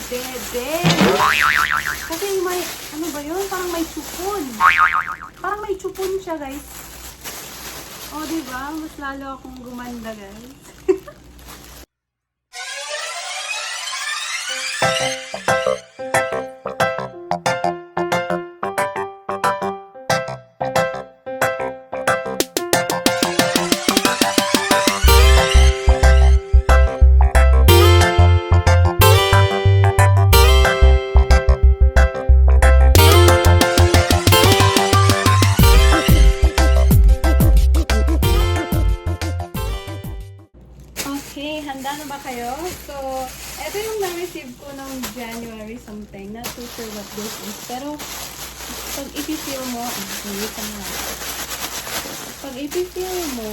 dede. Kasi may, ano ba yun? Parang may chupon. Parang may chupon siya, guys. O, diba? Mas lalo akong gumanda, guys. Okay, handa na ba kayo? So, ito yung na-receive ko noong January something. Not too sure what this is. Pero, pag ipipeel mo, wait na. Pag ipipeel mo,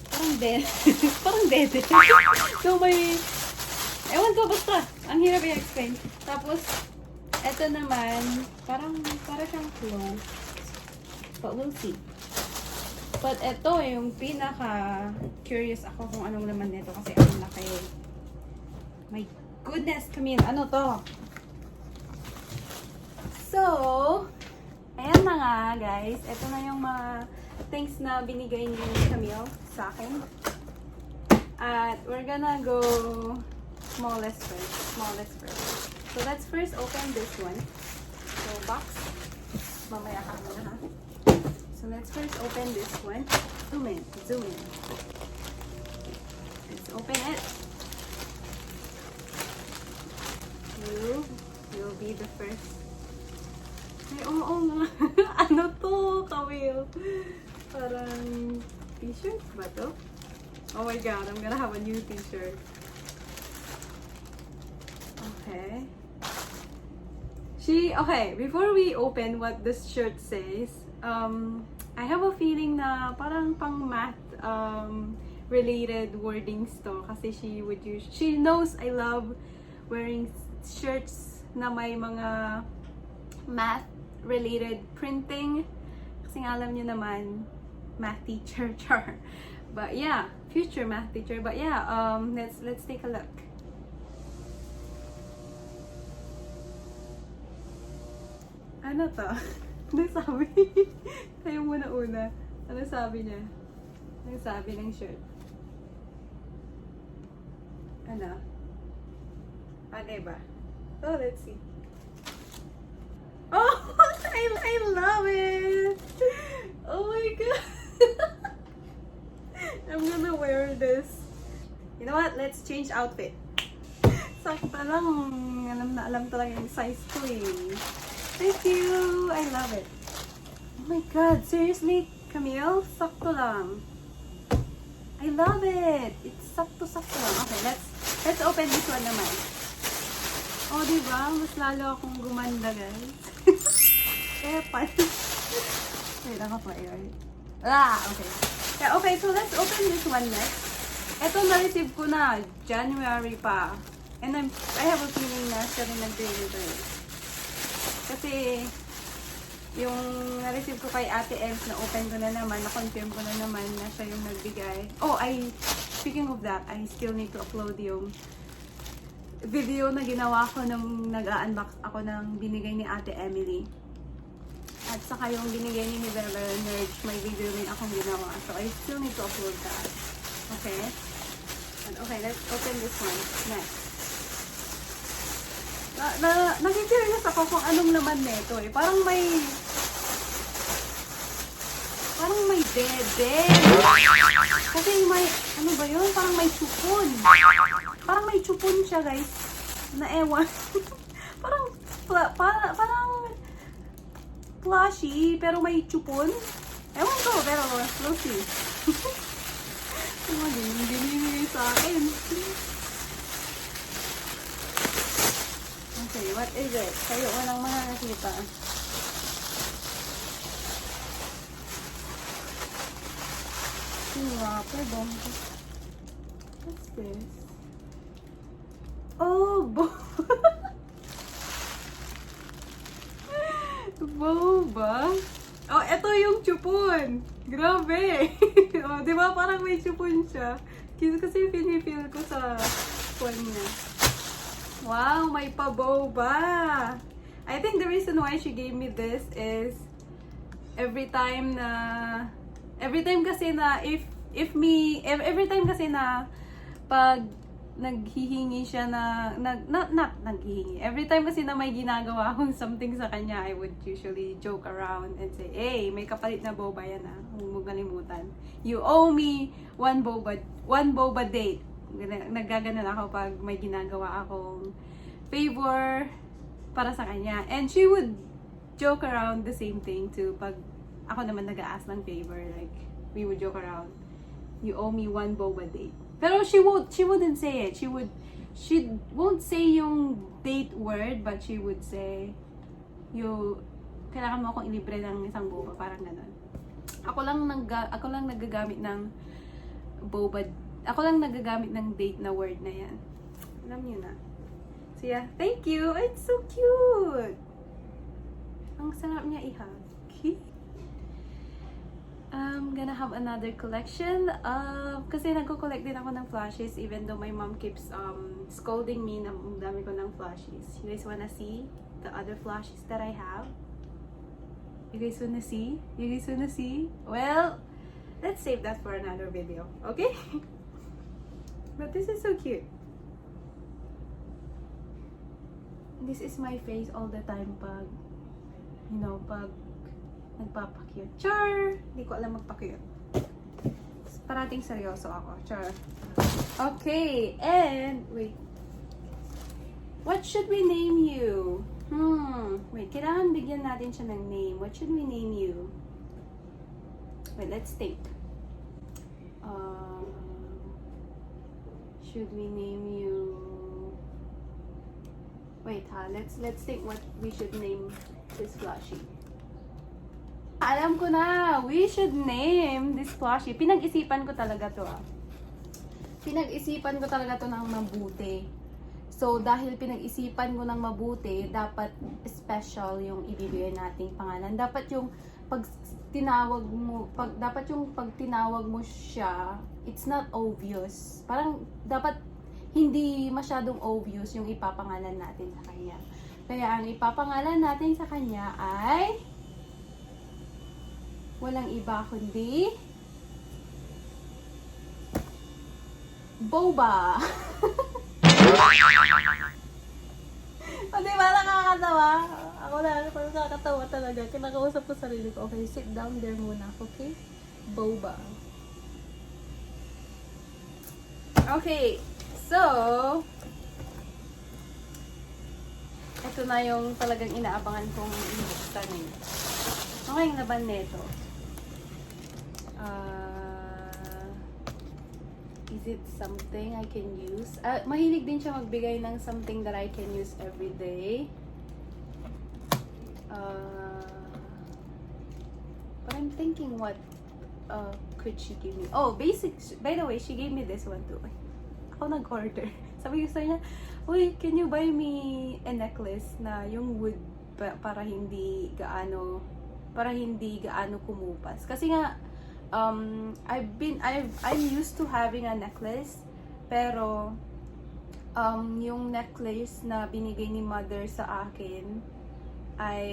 parang dead. Parang dead. So, may, ewan ko, basta. Ang hirap i-explain. Tapos, ito naman, para siyang clove. But we'll see. But ito, yung pinaka-curious ako kung anong laman nito kasi ang laki. My goodness, Camille, ano to? So, ayan na nga, guys. Ito na yung mga things na binigay ni Camille sa akin. At we're gonna go smallest first. So, let's first open this one. So, box. Mamaya ka muna, ha? So let's first open this one. Zoom in. Let's open it. You'll be the first. Ay, oo nga. Ano to, Camille? Parang t-shirt ba to? Oh my god, I'm gonna have a new t-shirt. Okay. Okay, before we open what this shirt says, I have a feeling na parang pang math related wordings to kasi she knows I love wearing shirts na may mga math related printing kasi nga alam niyo naman math teacher char. But yeah, future math teacher. But yeah, let's take a look. Ano to? Ano sabi? Kayo muna una. Ano sabi niya? Ano sabi ng shirt? Ano? Ano ba? Oh, let's see. Oh! I love it! Oh my god! I'm gonna wear this. You know what? Let's change outfit. Sakto lang. Alam talaga yung size ko eh. Thank you! I love it. Oh my god, seriously, Camille? Sakto lang. I love it! It's sakto lang. Okay, let's open this one naman. Oh, diba? Mas lalo akong gumanda, guys. Kaya pa. Wait, ako pa yun. Okay. Yeah, okay, so let's open this one next. Ito na-receive ko na. January pa. And I have a feeling na siya rin nag-deliver. Kasi, yung na-receive ko kay Ate Els, na-open ko na naman, na-confirm ko na naman na siya yung nagbigay. Oh, speaking of that, I still need to upload yung video na ginawa ko nung nag-unbox ako ng binigay ni Ate Emily. At saka yung binigay ni Bella Nerds, may video rin akong ginawa. So, I still need to upload that. Okay? And okay, let's open this one. Next. Nag-curious ako kung anong laman nito eh. Parang may dede. Kasi may, ano ba yun? Parang may chupon. Parang may chupon siya, guys. Na ewan. parang plushy, pero may chupon. Ewan ko, pero we'll see. Hindi binibigay sa akin. Okay, what is it? Kayo walang mga nakita. Wrapper bomb. What's this? Oh, boba. Oh, eto yung chupon. Grabe. Oh, di ba parang may chupon siya. Cute kasi feel ko sa phone niya. Wow, may pa-boba! I think the reason why she gave me this is every time kasi na every time kasi na pag naghihingi siya not naghihingi. Every time kasi na may ginagawa akong something sa kanya, I would usually joke around and say, "Hey, may kapalit na boba yan ah. Huwag mo kalimutan. You owe me one boba date." Naggaganon ako pag may ginagawa akong favor para sa kanya. And she would joke around the same thing too pag ako naman nag-a-ask ng favor. Like, we would joke around, "You owe me one boba date." Pero she wouldn't say it. She won't say yung date word, but she would say, kailangan mo akong ilibre ng isang boba, parang ganun. Ako lang nagagamit ng boba. Ako lang nagagamit ng date na word na yan. Alam niyo na. So yeah, thank you. It's so cute. Ang sarap niya i-hug. I'm gonna have another collection. Kasi nagko-collect din ako ng flashes even though my mom keeps scolding me na ang dami ko ng flashes. You guys wanna see the other flashes that I have? You guys wanna see? Well, let's save that for another video, okay? But this is so cute. This is my face all the time pag nagpapakyut. Char! Hindi ko alam magpakyut. Parating seryoso ako. Char. Okay, and wait. What should we name you? Wait, kailangan bigyan natin siya ng name. What should we name you? Wait, let's think. Should we name you? Wait, let's think what we should name this plushie. Alam ko na! We should name this plushie. Pinag-isipan ko talaga to Pinag-isipan ko talaga to ng mabuti. So, dahil pinag-isipan ko ng mabuti, dapat special yung ibibigay nating pangalan. Dapat yung pag tinawag mo siya, it's not obvious. Parang dapat hindi masyadong obvious yung ipapangalan natin sa kanya. Kaya ang ipapangalan natin sa kanya ay walang iba kundi Boba! O diba, nakakatawa? Ako nakakatawa talaga. Kinakausap ko sarili ko. Okay, sit down there muna. Okay? Boba. Okay, so ito na yung talagang inaabangan kong ibuksan eh. Okay, yung laban nito. Is it something I can use? Mahilig din siya magbigay ng something that I can use every day. But I'm thinking what could she give me? Oh, by the way, she gave me this one too. Ako nag-order. Sabi ko sa niya, "Uy, can you buy me a necklace na yung wood para hindi gaano kumupas?" Kasi nga I'm used to having a necklace, pero yung necklace na binigay ni mother sa akin ay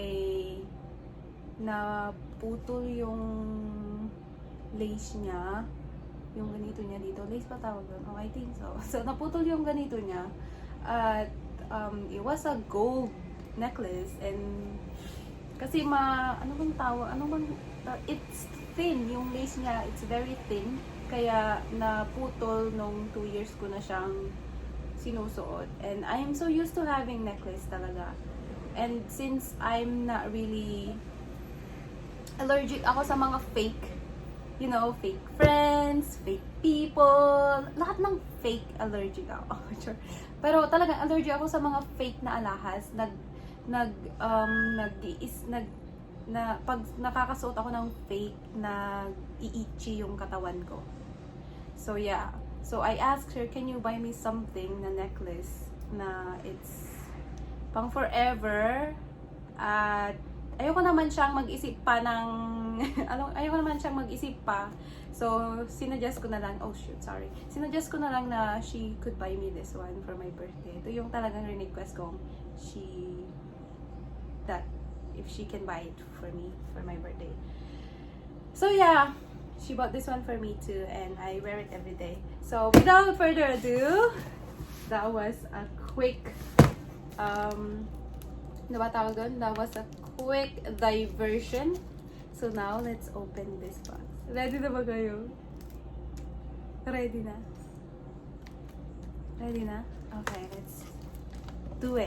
naputol yung lace niya. Yung ganito niya dito. Lace pa tawag doon? Oh, I think so. So, naputol yung ganito niya. At it was a gold necklace. And kasi it's thin. Yung lace niya, it's very thin. Kaya naputol nung 2 years ko na siyang sinusuot. And I am so used to having necklace talaga. And since I'm not really allergic ako sa mga fake, fake friends, fake people, lahat ng fake allergic ako. Pero talagang allergic ako sa mga fake na alahas. Pag nakakasuot ako ng fake, nag-iitchy yung katawan ko. So yeah. So I asked her, "Can you buy me something na necklace na it's pang forever at ayoko naman siyang mag-isip pa ng, ayoko naman siyang mag-isip pa. So, sinuggest ko na lang, oh shoot, sorry. Sinuggest ko na lang na she could buy me this one for my birthday. Ito yung talagang request kong that if she can buy it for me for my birthday. So yeah, she bought this one for me too, and I wear it every day. So without further ado, that was a quick, ano ba tawag doon? That was a quick diversion. So now, let's open this box. Ready na ba kayo? Ready na? Ready na? Okay, let's do it.